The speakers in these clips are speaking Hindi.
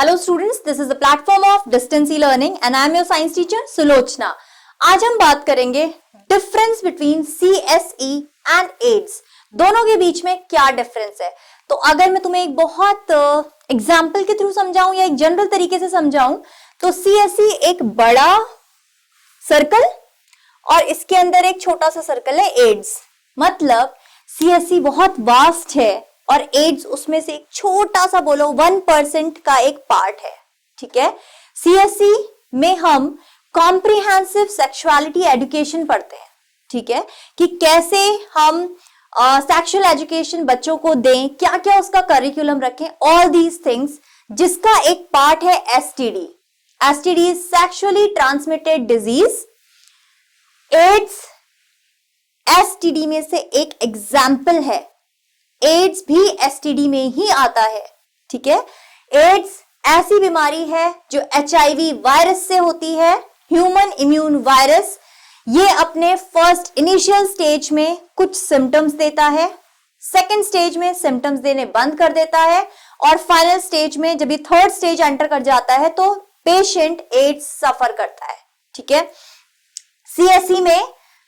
Hello students, this is the platform of distance e-learning and I am your science teacher Sulochna. आज हम बात करेंगे difference between CSE and AIDS, दोनों के बीच में क्या डिफरेंस है। तो अगर मैं तुम्हें एक बहुत एग्जाम्पल के थ्रू समझाऊं या एक जनरल तरीके से समझाऊं तो CSE एक बड़ा सर्कल और इसके अंदर एक छोटा सा सर्कल है एड्स। मतलब CSE बहुत वास्ट है और एड्स उसमें से एक छोटा सा बोलो 1% का एक पार्ट है। ठीक है, CSE में हम कॉम्प्रिहेंसिव सेक्सुअलिटी एजुकेशन पढ़ते हैं। ठीक है, कि कैसे हम सेक्सुअल एजुकेशन बच्चों को दें, क्या क्या उसका करिकुलम रखें, ऑल दीज थिंग्स, जिसका एक पार्ट है STD। STD is sexually transmitted disease. AIDS STD में से एक एग्जाम्पल है। एड्स भी STD में ही आता है। ठीक है, एड्स ऐसी बीमारी है जो HIV वायरस से होती है, ह्यूमन इम्यून वायरस। ये अपने फर्स्ट इनिशियल स्टेज में कुछ सिम्टम्स देता है, सेकेंड स्टेज में सिम्टम्स देने बंद कर देता है और फाइनल स्टेज में जब ये थर्ड स्टेज एंटर कर जाता है तो पेशेंट एड्स सफर करता है। ठीक है, CSE में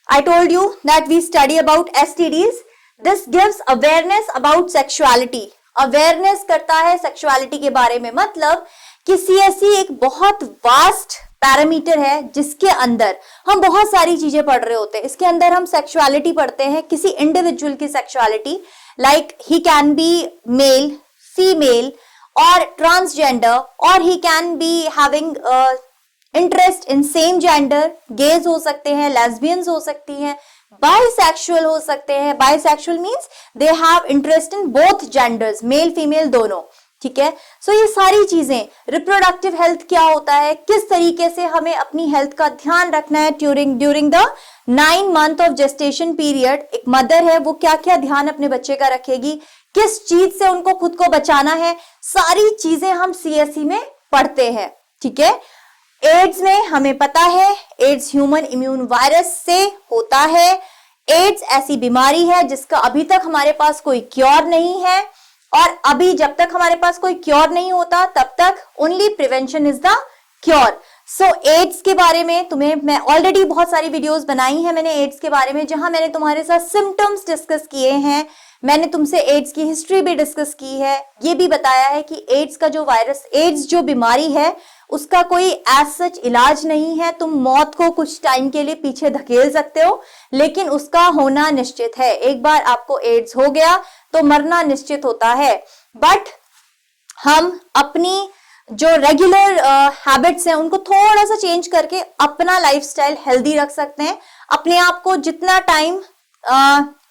I told you that we study about STDs. This gives awareness about sexuality. Awareness करता है sexuality के बारे में। मतलब कि CSE एक बहुत वास्ट पैरामीटर है जिसके अंदर हम बहुत सारी चीजें पढ़ रहे होते हैं। इसके अंदर हम सेक्सुअलिटी पढ़ते हैं, किसी इंडिविजुअल की sexuality, like he can be male, female और ट्रांसजेंडर, और he can be having interest in same gender, gays हो सकते हैं, लेस्बियंस हो सकती हैं, बाइसेक्सुअल हो सकते हैं। Bisexual means they have interest in both genders, male female दोनों। ठीक है, सो ये सारी चीजें, रिप्रोडक्टिव हेल्थ क्या होता है, किस तरीके से हमें अपनी हेल्थ का ध्यान रखना है during the 9 month of gestation period. एक मदर है वो क्या क्या ध्यान अपने बच्चे का रखेगी, किस चीज से उनको खुद को बचाना है, सारी चीजें हम CSE में पढ़ते हैं। ठीक है, एड्स में हमें पता है एड्स ह्यूमन इम्यून वायरस से होता है। एड्स ऐसी बीमारी है जिसका अभी तक हमारे पास कोई क्योर नहीं है और अभी जब तक हमारे पास कोई क्योर नहीं होता तब तक only prevention is the cure. So AIDS के बारे में तुम्हें मैं ऑलरेडी बहुत सारी वीडियोस बनाई हैं मैंने एड्स के बारे में, जहां मैंने तुम्हारे साथ सिम्टम्स डिस्कस किए हैं, मैंने तुमसे एड्स की हिस्ट्री भी डिस्कस की है, ये भी बताया है कि एड्स का जो वायरस, एड्स जो बीमारी है उसका कोई एज सच इलाज नहीं है। तुम मौत को कुछ टाइम के लिए पीछे धकेल सकते हो लेकिन उसका होना निश्चित है। एक बार आपको एड्स हो गया तो मरना निश्चित होता है। बट हम अपनी जो रेगुलर हैबिट्स हैं उनको थोड़ा सा चेंज करके अपना लाइफस्टाइल हेल्दी रख सकते हैं। अपने आप को जितना टाइम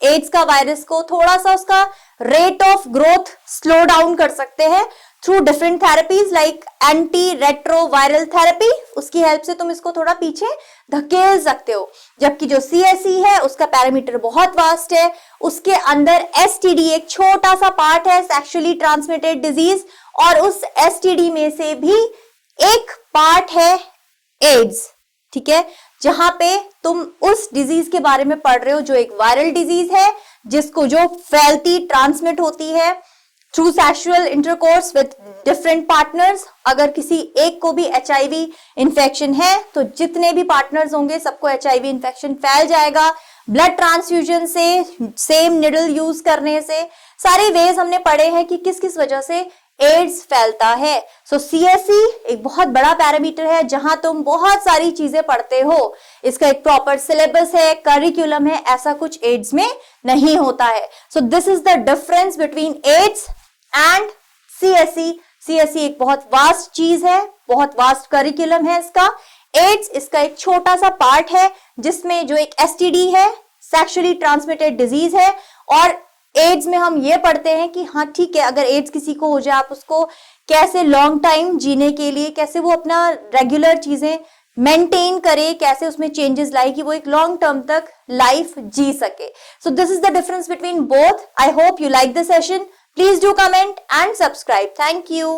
एड्स का वायरस को थोड़ा सा उसका rate of growth slow down कर सकते हैं through different therapies like anti retroviral therapy. उसकी हेल्प से तुम इसको थोड़ा पीछे धकेल सकते हो। जबकि जो CSE है उसका पैरामीटर बहुत वास्ट है, उसके अंदर STD एक छोटा सा पार्ट है, सेक्सुअली ट्रांसमिटेड डिजीज, और उस STD में से भी एक पार्ट है एड्स। ठीक है, जहां पे तुम उस डिजीज के बारे में पढ़ रहे हो जो एक वायरल डिजीज है, जिसको जो फैलती ट्रांसमिट होती है through sexual intercourse with different partners. अगर किसी एक को भी HIV इन्फेक्शन है तो जितने भी पार्टनर्स होंगे सबको HIV इन्फेक्शन फैल जाएगा। ब्लड ट्रांसफ्यूजन से, सेम निडल यूज करने से, सारे वेज हमने पढ़े हैं कि किस किस वजह से एड्स फैलता है। सो CSE एक बहुत बड़ा पैरामीटर है जहां तुम बहुत सारी चीजें पढ़ते हो। इसका एक प्रॉपर सिलेबस है, करिकुलम है, ऐसा कुछ एड्स में नहीं होता है। So this is the difference between AIDS and CSE। CSE एक बहुत वास्ट चीज है, बहुत वास्ट करिकुलम है इसका। एड्स इसका एक छोटा सा पार्ट है जिसमें जो एक STD है, सेक्सुअली ट्रांसमिटेड डिजीज है, और एड्स में हम ये पढ़ते हैं कि हाँ ठीक है, अगर एड्स किसी को हो जाए आप उसको कैसे लॉन्ग टाइम जीने के लिए, कैसे वो अपना रेगुलर चीजें मेंटेन करे, कैसे उसमें चेंजेस लाए कि वो एक लॉन्ग टर्म तक लाइफ जी सके। सो this is the difference between both. I hope you like the session. Please do comment and subscribe. Thank you.